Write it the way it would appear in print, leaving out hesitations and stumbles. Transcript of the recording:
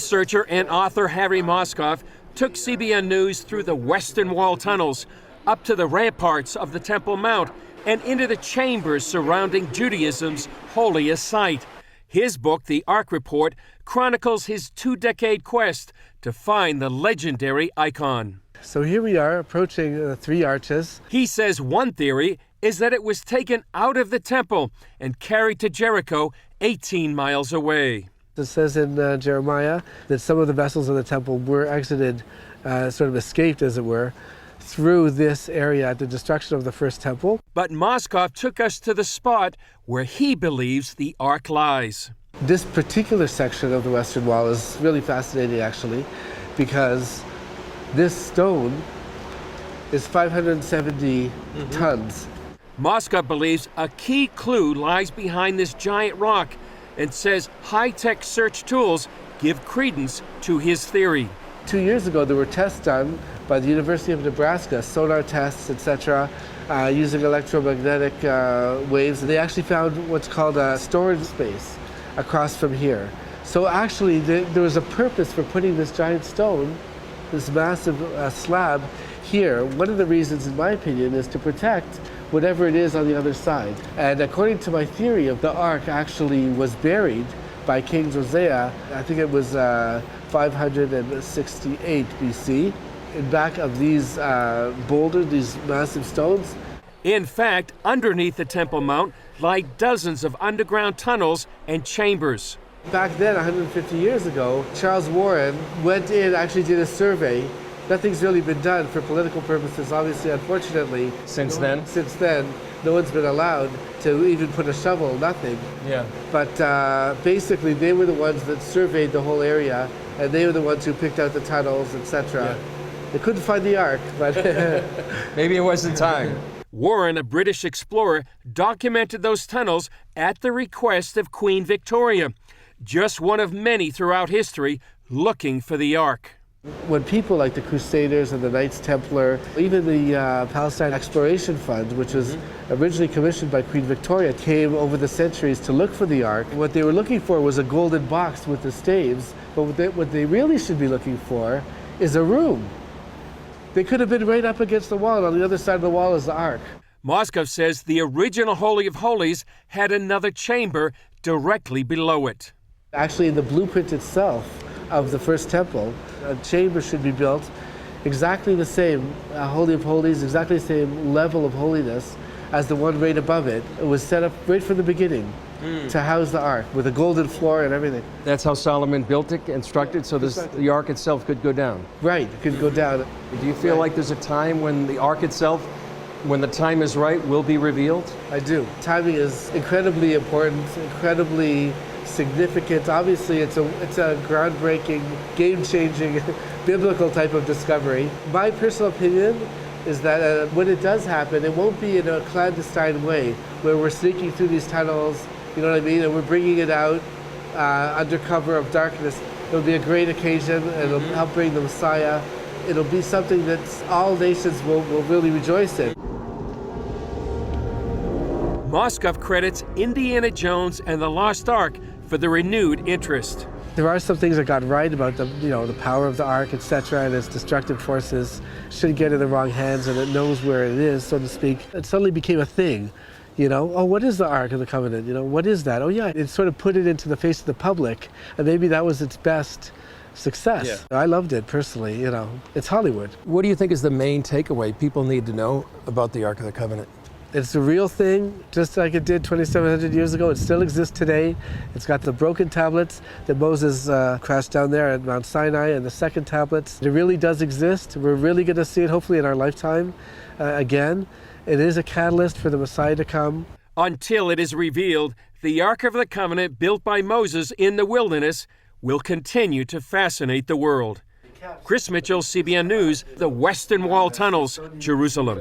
Researcher and author Harry Moscow took CBN News through the Western Wall tunnels, up to the ramparts of the Temple Mount, and into the chambers surrounding Judaism's holiest site. His book, The Ark Report, chronicles his two-decade quest to find the legendary icon. So here we are approaching the three arches. He says one theory is that it was taken out of the temple and carried to Jericho 18 miles away. It says in Jeremiah that some of the vessels of the temple were exited, sort of escaped, as it were, through this area at the destruction of the first temple. But Moscow took us to the spot where he believes the Ark lies. This particular section of the Western Wall is really fascinating, actually, because this stone is 570 tons. Moscow believes a key clue lies behind this giant rock and says high-tech search tools give credence to his theory. 2 years ago, there were tests done by the University of Nebraska, sonar tests, etc., using electromagnetic waves. They actually found what's called a storage space across from here. So actually, there was a purpose for putting this giant stone, this massive slab here. One of the reasons, in my opinion, is to protect whatever it is on the other side. And according to my theory of the Ark actually was buried by King Josiah, I think it was 568 BC, in back of these boulders, these massive stones. In fact, underneath the Temple Mount lie dozens of underground tunnels and chambers. Back then, 150 years ago, Charles Warren went in, actually did a survey. Nothing's really been done for political purposes, obviously, unfortunately. Since then, no one's been allowed to even put a shovel, nothing. Yeah. But basically, they were the ones that surveyed the whole area, and they were the ones who picked out the tunnels, etc. Yeah. They couldn't find the Ark, but maybe it wasn't time. Warren, a British explorer, documented those tunnels at the request of Queen Victoria, just one of many throughout history looking for the Ark. When people like the Crusaders and the Knights Templar, even the Palestine Exploration Fund, which was originally commissioned by Queen Victoria, came over the centuries to look for the Ark, what they were looking for was a golden box with the staves, but what they really should be looking for is a room. They could have been right up against the wall, and on the other side of the wall is the Ark. Moscow says the original Holy of Holies had another chamber directly below it. Actually, in the blueprint itself of the first temple, a chamber should be built exactly the same, Holy of Holies, exactly the same level of holiness as the one right above it. It was set up right from the beginning to house the Ark, with a golden floor and everything. That's how Solomon built it, constructed, so the Ark itself could go down. Right, it could go down. Do you feel like there's a time when the Ark itself, when the time is right, will be revealed? I do. Timing is incredibly important, incredibly significant. Obviously, it's a groundbreaking, game-changing, biblical type of discovery. My personal opinion is that when it does happen, it won't be in a clandestine way, where we're sneaking through these tunnels, you know what I mean, and we're bringing it out under cover of darkness. It'll be a great occasion, and it'll help bring the Messiah. It'll be something that all nations will really rejoice in. Moscow credits Indiana Jones and the Lost Ark for the renewed interest. There are some things that got right about the power of the Ark, etc., and its destructive forces shouldn't get in the wrong hands, and it knows where it is, so to speak. It suddenly became a thing. Oh, what is the Ark of the Covenant? What is that? Oh yeah, it sort of put it into the face of the public, and maybe that was its best success. Yeah. I loved it personally, It's Hollywood. What do you think is the main takeaway people need to know about the Ark of the Covenant? It's a real thing, just like it did 2,700 years ago. It still exists today. It's got the broken tablets that Moses crashed down there at Mount Sinai, and the second tablets. It really does exist. We're really going to see it, hopefully, in our lifetime again. It is a catalyst for the Messiah to come. Until it is revealed, the Ark of the Covenant built by Moses in the wilderness will continue to fascinate the world. Chris Mitchell, CBN News, the Western Wall Tunnels, Jerusalem.